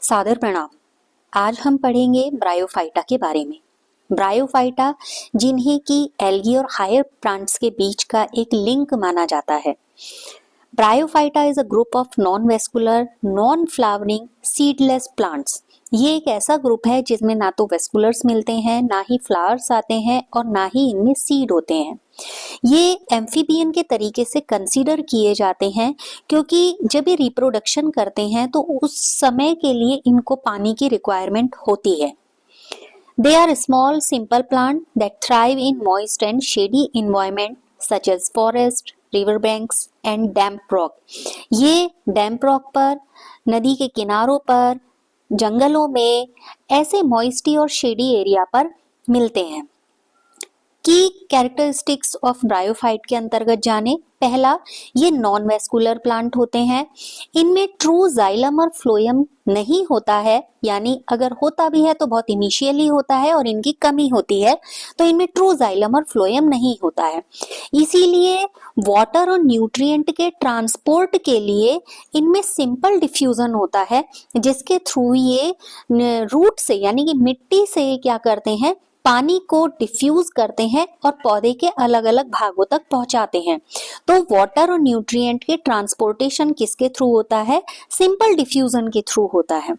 सादर प्रणाम। आज हम पढ़ेंगे ब्रायोफाइटा के बारे में। ब्रायोफाइटा जिन्हें कि एल्गी और हायर प्लांट्स के बीच का एक लिंक माना जाता है। Bryophyta is a group of non vascular non flowering seedless plants. ये एक ऐसा ग्रुप है जिसमें ना तो वेस्कुलर्स मिलते हैं, ना ही फ्लावर्स आते हैं और ना ही इनमें सीड होते हैं। ये एम्फीबियन के तरीके से कंसीडर किए जाते हैं क्योंकि जब ये रिप्रोडक्शन करते हैं तो उस समय के लिए इनको पानी की रिक्वायरमेंट होती है। They are small simple plants that thrive in moist and shady environment such as forest, river banks and damp rock. ये damp rock पर, नदी के किनारों पर, जंगलों में ऐसे मॉइस्टी और शेडी एरिया पर मिलते हैं। की कैरेक्टरिस्टिक्स ऑफ ब्रायोफाइट के अंतर्गत जाने। पहला, ये नॉन वेस्कुलर प्लांट होते हैं। इनमें ट्रू जाइलम और फ्लोएम नहीं होता है, यानी अगर होता भी है तो बहुत इनिशियली होता है और इनकी कमी होती है, तो इनमें ट्रू जाइलम और फ्लोएम नहीं होता है। इसीलिए वाटर और न्यूट्रिएंट के ट्रांसपोर्ट के लिए इनमें सिंपल डिफ्यूजन होता है, जिसके थ्रू ये रूट से यानी कि मिट्टी से क्या करते हैं, पानी को डिफ्यूज करते हैं और पौधे के अलग अलग भागों तक पहुंचाते हैं। तो वाटर और न्यूट्रिएंट के ट्रांसपोर्टेशन किसके थ्रू होता है? सिंपल डिफ्यूजन के थ्रू होता है।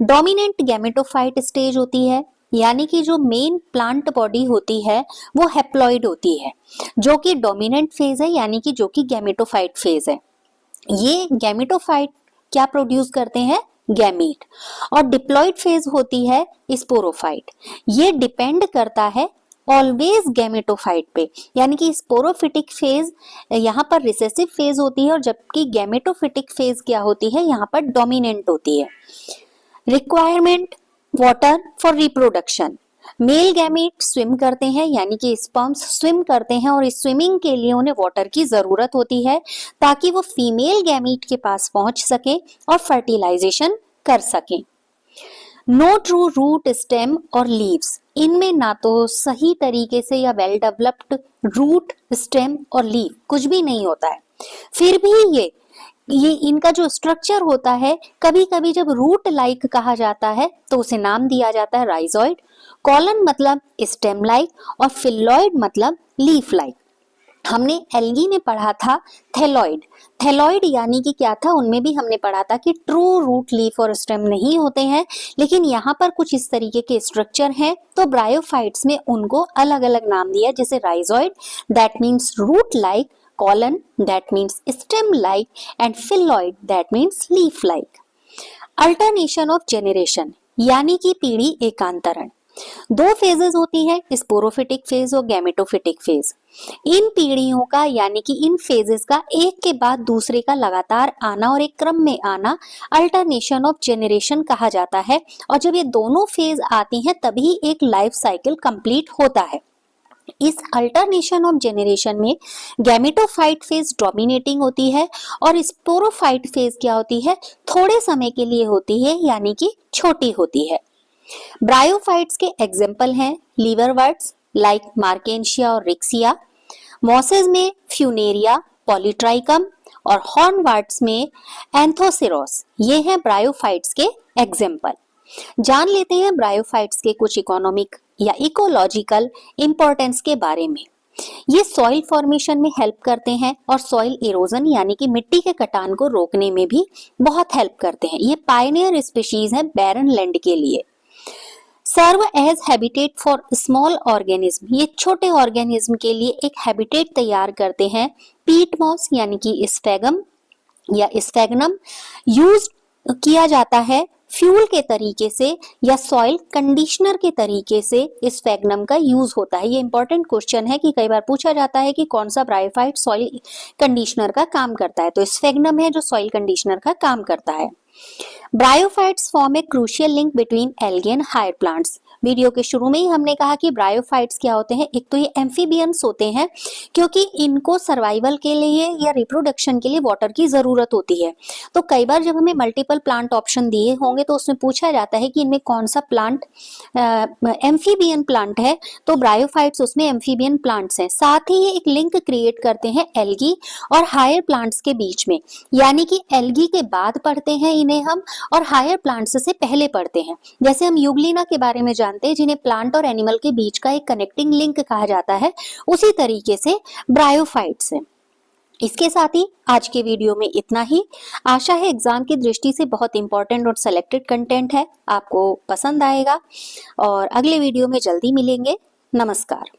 डोमिनेंट गैमेटोफाइट स्टेज होती है, यानी कि जो मेन प्लांट बॉडी होती है वो हैप्लॉइड होती है, जो कि डोमिनेंट फेज है, यानी कि जो कि गैमेटोफाइट फेज है। ये गैमेटोफाइट क्या प्रोड्यूस करते हैं? गैमीट। और डिप्लॉइड फेज होती है स्पोरोफाइट। ये डिपेंड करता है ऑलवेज गैमेटोफाइट पे, यानी कि स्पोरोफिटिक फेज यहाँ पर रिसेसिव फेज होती है और जबकि गैमेटोफिटिक फेज क्या होती है, यहाँ पर डोमिनेंट होती है। Requirement water for reproduction. Male gamete swim करते हैं, यानी कि स्पर्म्स स्विम करते हैं और इस स्विमिंग के लिए उन्हें वाटर की जरूरत होती है ताकि वो फीमेल गैमेट के पास पहुंच सके और फर्टिलाइजेशन कर सके। नो ट्रू रूट स्टेम और लीव्स। इनमें ना तो सही तरीके से या वेल डेवलप्ड रूट स्टेम और लीव कुछ भी नहीं होता है। फिर भी ये इनका जो स्ट्रक्चर होता है, कभी कभी जब रूट लाइक कहा जाता है तो उसे नाम दिया जाता है राइजॉइड। कॉलन मतलब स्टेम लाइक और फिलोइड मतलब लीफ लाइक। हमने एल्गी में पढ़ा था थैलॉइड। थैलॉइड यानी कि क्या था, उनमें भी हमने पढ़ा था कि ट्रू रूट लीफ और स्टेम नहीं होते हैं, लेकिन यहाँ पर कुछ इस तरीके के स्ट्रक्चर हैं, तो ब्रायोफाइट्स में उनको अलग अलग नाम दिया, जैसे rhizoid that means root like, caulon that means stem like and phylloid that means leaf like. Alternation of generation यानी कि पीढ़ी एकांतरण। दो फेजेस होती है, स्पोरोफिटिक फेज और गैमेटोफिटिक फेज। इन पीढ़ियों का यानी कि इन फेजेस का एक के बाद दूसरे का लगातार आना और एक क्रम में आना अल्टरनेशन ऑफ जेनरेशन कहा जाता है। और जब ये दोनों फेज आती हैं तभी एक लाइफ साइकिल कंप्लीट होता है। इस अल्टरनेशन ऑफ जेनरेशन में गैमेटोफाइट फेज डोमिनेटिंग होती है और स्पोरोफाइट फेज क्या होती है, थोड़े समय के लिए होती है, यानी कि छोटी होती है। ब्रायोफाइट्स के एग्जाम्पल हैं लीवरवर्ट्स लाइक मार्केंशिया और रिक्सिया, मॉसेस में फ्यूनेरिया, पॉलीट्राइकम और हॉर्नवार्ट्स में एंथोसिरोस। ये हैं ब्रायोफाइट्स के एग्जाम्पल। जान लेते हैं ब्रायोफाइट्स के कुछ इकोनॉमिक या इकोलॉजिकल इंपॉर्टेंस के बारे में। ये सॉइल फॉर्मेशन में हेल्प करते हैं और सॉइल इरोजन यानी कि मिट्टी के कटान को रोकने में भी बहुत हेल्प करते हैं। ये पायनियर स्पीशीज हैं बैरन लैंड के लिए। Serve as habitat for small organism. ये छोटे ऑर्गेनिज्म के लिए एक हैबिटेट तैयार करते हैं। पीट मॉस यानी कि स्फेगम या स्फेगनम यूज किया जाता है फ्यूल के तरीके से या सॉइल कंडीशनर के तरीके से स्फेगनम का यूज होता है। ये इंपॉर्टेंट क्वेश्चन है कि कई बार पूछा जाता है कि कौन सा ब्रायोफाइट सॉइल कंडीशनर का काम करता है, तो स्फेगनम है जो सॉइल कंडीशनर का काम करता है। Bryophytes form a crucial link between algae and higher plants. Video के शुरू में ही हमने कहा कि ब्रायोफाइट्स क्या होते हैं। एक तो ये एम्फीबियंस होते हैं क्योंकि इनको सर्वाइवल के लिए या रिप्रोडक्शन के लिए वाटर की जरूरत होती है। तो कई बार जब हमें मल्टीपल प्लांट ऑप्शन दिए होंगे तो उसमें पूछा जाता है कि इनमें कौन सा प्लांट एम्फीबियन प्लांट है, तो ब्रायोफाइट्स उसमें एम्फीबियन प्लांट्स हैं। साथ ही ये एक लिंक क्रिएट करते हैं एल्गी और हायर प्लांट्स के बीच में, यानी कि एल्गी के बाद पढ़ते हैं इन्हें हम और हायर प्लांट्स से पहले पढ़ते हैं। जैसे हम यूग्लिना के बारे में जानते हैं जिन्हें प्लांट और एनिमल के बीच का एक कनेक्टिंग लिंक कहा जाता है, उसी तरीके से ब्रायोफाइट्स है। इसके साथ ही आज के वीडियो में इतना ही। आशा है एग्जाम की दृष्टि से बहुत इंपॉर्टेंट और सेलेक्टेड कंटेंट है, आपको पसंद आएगा और अगले वीडियो में जल्दी मिलेंगे। नमस्कार।